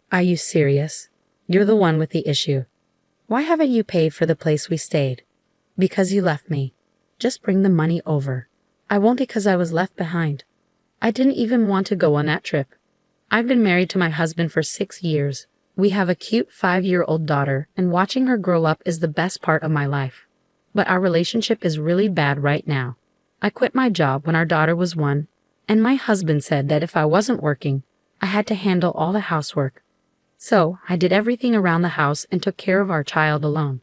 Are you serious? You're the one with the issue. Why haven't you paid for the place we stayed? Because you left me. Just bring the money over. I won't because I was left behind. I didn't even want to go on that trip. I've been married to my husband for 6 years. We have a cute 5-year-old daughter, and watching her grow up is the best part of my life. But our relationship is really bad right now. I quit my job when our daughter was 1, and my husband said that if I wasn't working, I had to handle all the housework. So I did everything around the house and took care of our child alone.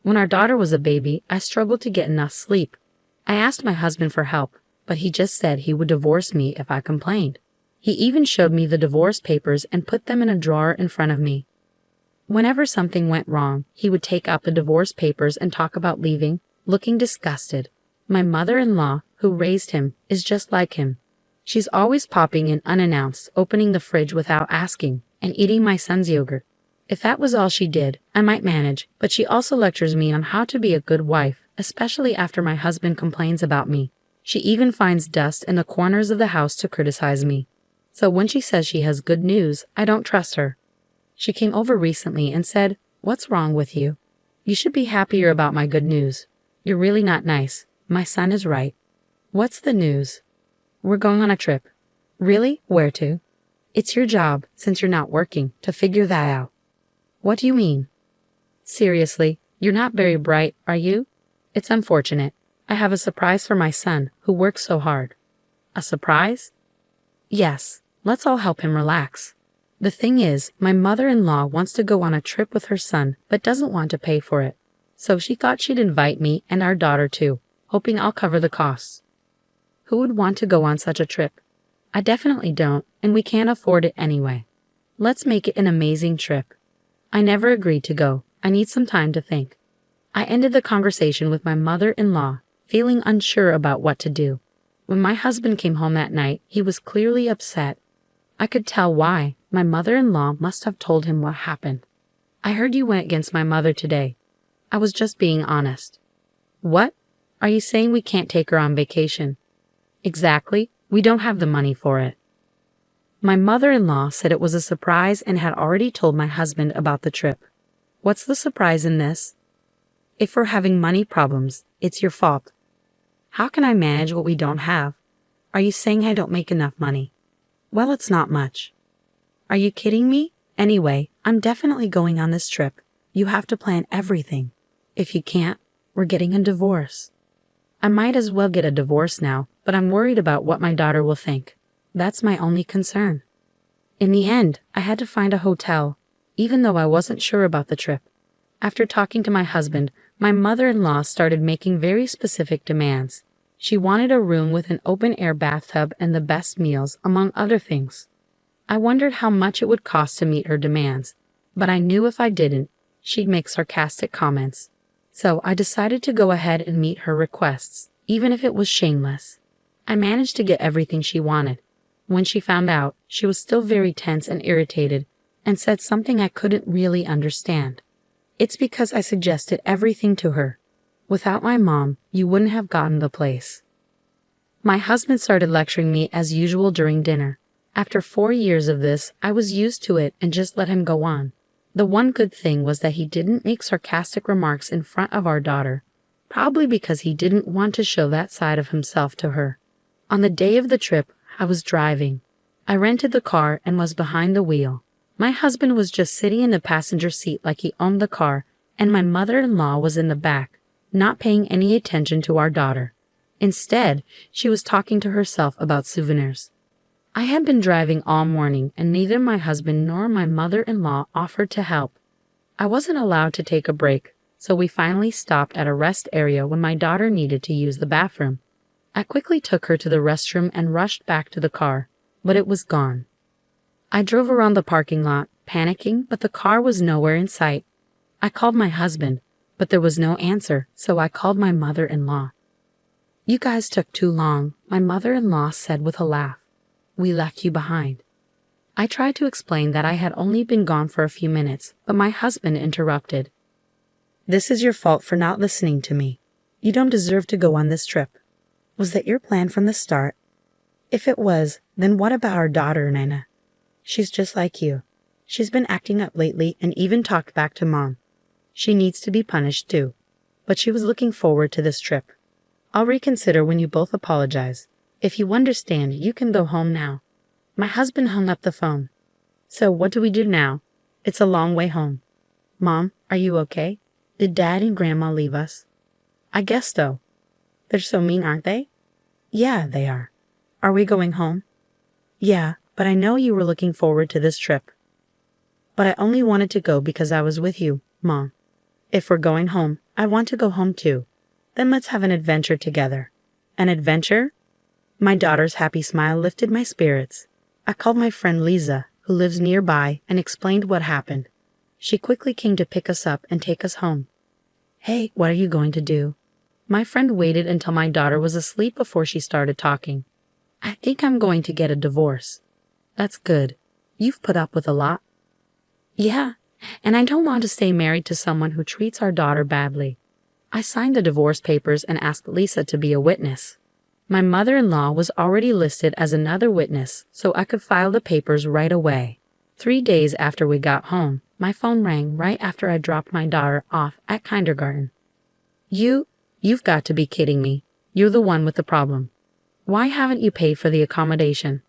When our daughter was a baby, I struggled to get enough sleep. I asked my husband for help, but he just said he would divorce me if I complained. He even showed me the divorce papers and put them in a drawer in front of me. Whenever something went wrong, he would take out the divorce papers and talk about leaving, looking disgusted. My mother-in-law, who raised him, is just like him. She's always popping in unannounced, opening the fridge without asking, and eating my son's yogurt. If that was all she did, I might manage, but she also lectures me on how to be a good wife, especially after my husband complains about me. She even finds dust in the corners of the house to criticize me. So when she says she has good news, I don't trust her. She came over recently and said, "What's wrong with you? You should be happier about my good news. You're really not nice. My son is right." "What's the news?" "We're going on a trip." "Really? Where to?" "It's your job, since you're not working, to figure that out." "What do you mean?" "Seriously, you're not very bright, are you?" "It's unfortunate. I have a surprise for my son, who works so hard." "A surprise?" "Yes. Let's all help him relax. The thing is, my mother-in-law wants to go on a trip with her son, but doesn't want to pay for it. So she thought she'd invite me and our daughter too, hoping I'll cover the costs." "Who would want to go on such a trip?" "I definitely don't, and we can't afford it anyway. Let's make it an amazing trip." I never agreed to go. I need some time to think. I ended the conversation with my mother-in-law, feeling unsure about what to do. When my husband came home that night, he was clearly upset. I could tell why. My mother-in-law must have told him what happened. "I heard you went against my mother today." "I was just being honest." "What? Are you saying we can't take her on vacation?" "Exactly. We don't have the money for it." My mother-in-law said it was a surprise and had already told my husband about the trip. "What's the surprise in this?" "If we're having money problems, it's your fault." "How can I manage what we don't have?" "Are you saying I don't make enough money?" "Well, it's not much." "Are you kidding me? Anyway, I'm definitely going on this trip. You have to plan everything. If you can't, we're getting a divorce." I might as well get a divorce now, but I'm worried about what my daughter will think. That's my only concern. In the end, I had to find a hotel, even though I wasn't sure about the trip. After talking to my husband, my mother-in-law started making very specific demands. She wanted a room with an open-air bathtub and the best meals, among other things. I wondered how much it would cost to meet her demands, but I knew if I didn't, she'd make sarcastic comments. So I decided to go ahead and meet her requests, even if it was shameless. I managed to get everything she wanted. When she found out, she was still very tense and irritated, and said something I couldn't really understand. "It's because I suggested everything to her. Without my mom, you wouldn't have gotten the place." My husband started lecturing me as usual during dinner. After 4 years of this, I was used to it and just let him go on. The one good thing was that he didn't make sarcastic remarks in front of our daughter, probably because he didn't want to show that side of himself to her. On the day of the trip, I was driving. I rented the car and was behind the wheel. My husband was just sitting in the passenger seat like he owned the car, and my mother-in-law was in the back, not paying any attention to our daughter. Instead, she was talking to herself about souvenirs. I had been driving all morning, and neither my husband nor my mother-in-law offered to help. I wasn't allowed to take a break, so we finally stopped at a rest area when my daughter needed to use the bathroom. I quickly took her to the restroom and rushed back to the car, but it was gone. I drove around the parking lot, panicking, but the car was nowhere in sight. I called my husband, but there was no answer, so I called my mother-in-law. "You guys took too long," my mother-in-law said with a laugh. "We left you behind." I tried to explain that I had only been gone for a few minutes, but my husband interrupted. "This is your fault for not listening to me. You don't deserve to go on this trip." "Was that your plan from the start?" "If it was, then what about our daughter, Nana? She's just like you. She's been acting up lately and even talked back to Mom. She needs to be punished too. But she was looking forward to this trip. I'll reconsider when you both apologize. If you understand, you can go home now. My husband hung up the phone. So what do we do now? It's a long way home. Mom, are you okay? Did Dad and Grandma leave us? I guess so. They're so mean, aren't they? Yeah, they are. Are we going home? Yeah, but I know you were looking forward to this trip. But I only wanted to go because I was with you, Mom. If we're going home, I want to go home too. Then let's have an adventure together. An adventure? My daughter's happy smile lifted my spirits. I called my friend Lisa, who lives nearby, and explained what happened. She quickly came to pick us up and take us home. Hey, what are you going to do? My friend waited until my daughter was asleep before she started talking. I think I'm going to get a divorce. That's good. You've put up with a lot. Yeah, and I don't want to stay married to someone who treats our daughter badly. I signed the divorce papers and asked Lisa to be a witness. My mother-in-law was already listed as another witness, so I could file the papers right away. 3 days after we got home, my phone rang right after I dropped my daughter off at kindergarten. You've got to be kidding me. You're the one with the problem. Why haven't you paid for the accommodation?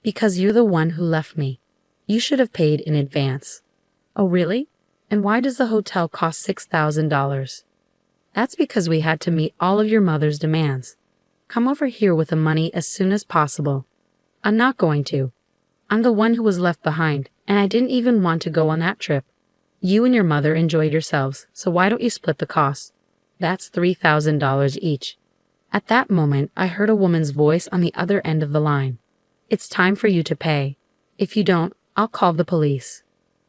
Because you're the one who left me. You should have paid in advance. Oh, really? And why does the hotel cost $6,000? That's because we had to meet all of your mother's demands. Come over here with the money as soon as possible. I'm not going to. I'm the one who was left behind, and I didn't even want to go on that trip. You and your mother enjoyed yourselves, so why don't you split the cost? That's $3,000 each. At that moment, I heard a woman's voice on the other end of the line. It's time for you to pay. If you don't, I'll call the police.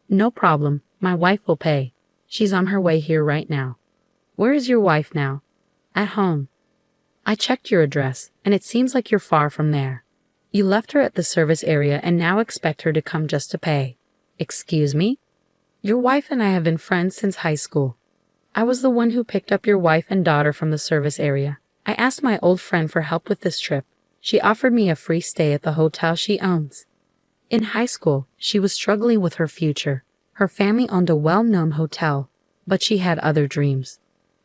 No problem, my wife will pay. She's on her way here right now. Where is your wife now? At home. I checked your address, and it seems like you're far from there. You left her at the service area and now expect her to come just to pay. Excuse me? Your wife and I have been friends since high school. I was the one who picked up your wife and daughter from the service area. I asked my old friend for help with this trip. She offered me a free stay at the hotel she owns. In high school, she was struggling with her future. Her family owned a well-known hotel, but she had other dreams.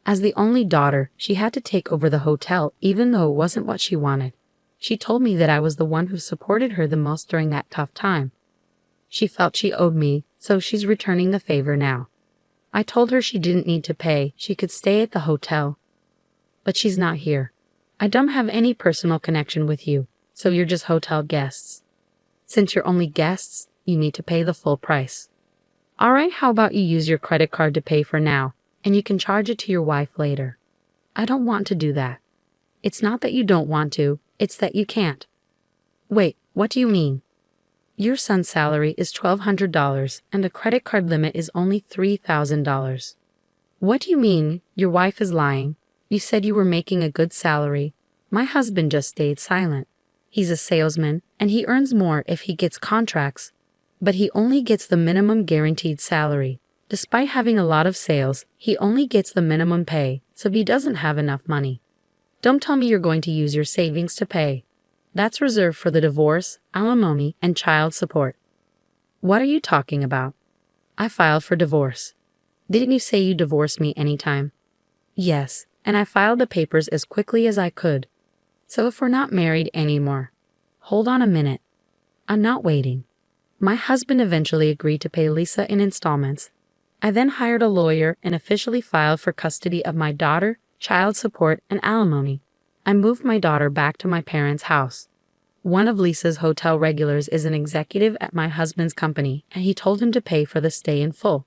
As the only daughter, she had to take over the hotel even though it wasn't what she wanted. She told me that I was the one who supported her the most during that tough time. She felt she owed me, so she's returning the favor now. I told her she didn't need to pay, she could stay at the hotel. But she's not here. I don't have any personal connection with you, so you're just hotel guests. Since you're only guests, you need to pay the full price. Alright, how about you use your credit card to pay for now, and you can charge it to your wife later. I don't want to do that. It's not that you don't want to, it's that you can't. Wait, what do you mean? Your son's salary is $1,200 and the credit card limit is only $3,000. What do you mean, your wife is lying? You said you were making a good salary. My husband just stayed silent. He's a salesman, and he earns more if he gets contracts, but he only gets the minimum guaranteed salary. Despite having a lot of sales, he only gets the minimum pay, so he doesn't have enough money. Don't tell me you're going to use your savings to pay. That's reserved for the divorce, alimony, and child support. What are you talking about? I filed for divorce. Didn't you say you divorced me anytime? Yes, and I filed the papers as quickly as I could. So if we're not married anymore. Hold on a minute. I'm not waiting. My husband eventually agreed to pay Lisa in installments. I then hired a lawyer and officially filed for custody of my daughter, child support, and alimony. I moved my daughter back to my parents' house. One of Lisa's hotel regulars is an executive at my husband's company, and he told him to pay for the stay in full.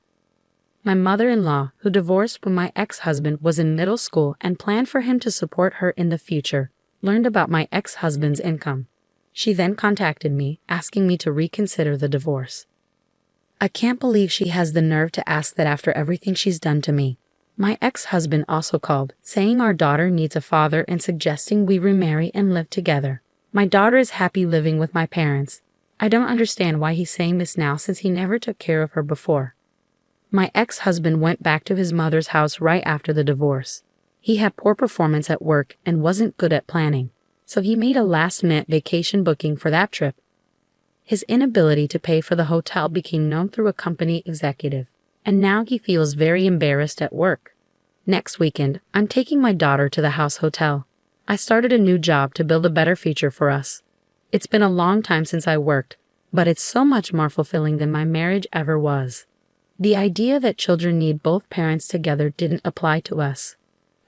My mother-in-law, who divorced when my ex-husband was in middle school and planned for him to support her in the future, learned about my ex-husband's income. She then contacted me, asking me to reconsider the divorce. I can't believe she has the nerve to ask that after everything she's done to me. My ex-husband also called, saying our daughter needs a father and suggesting we remarry and live together. My daughter is happy living with my parents. I don't understand why he's saying this now since he never took care of her before. My ex-husband went back to his mother's house right after the divorce. He had poor performance at work and wasn't good at planning, so he made a last-minute vacation booking for that trip. His inability to pay for the hotel became known through a company executive, and now he feels very embarrassed at work. Next weekend, I'm taking my daughter to the house hotel. I started a new job to build a better future for us. It's been a long time since I worked, but it's so much more fulfilling than my marriage ever was. The idea that children need both parents together didn't apply to us.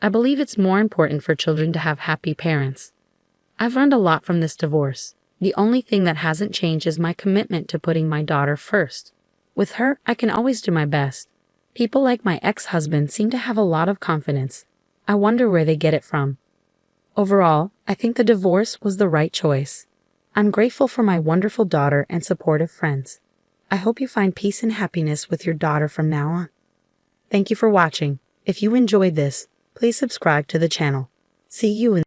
I believe it's more important for children to have happy parents. I've learned a lot from this divorce. The only thing that hasn't changed is my commitment to putting my daughter first. With her, I can always do my best. People like my ex-husband seem to have a lot of confidence. I wonder where they get it from. Overall, I think the divorce was the right choice. I'm grateful for my wonderful daughter and supportive friends. I hope you find peace and happiness with your daughter from now on. Thank you for watching. If you enjoyed this, please subscribe to the channel. See you in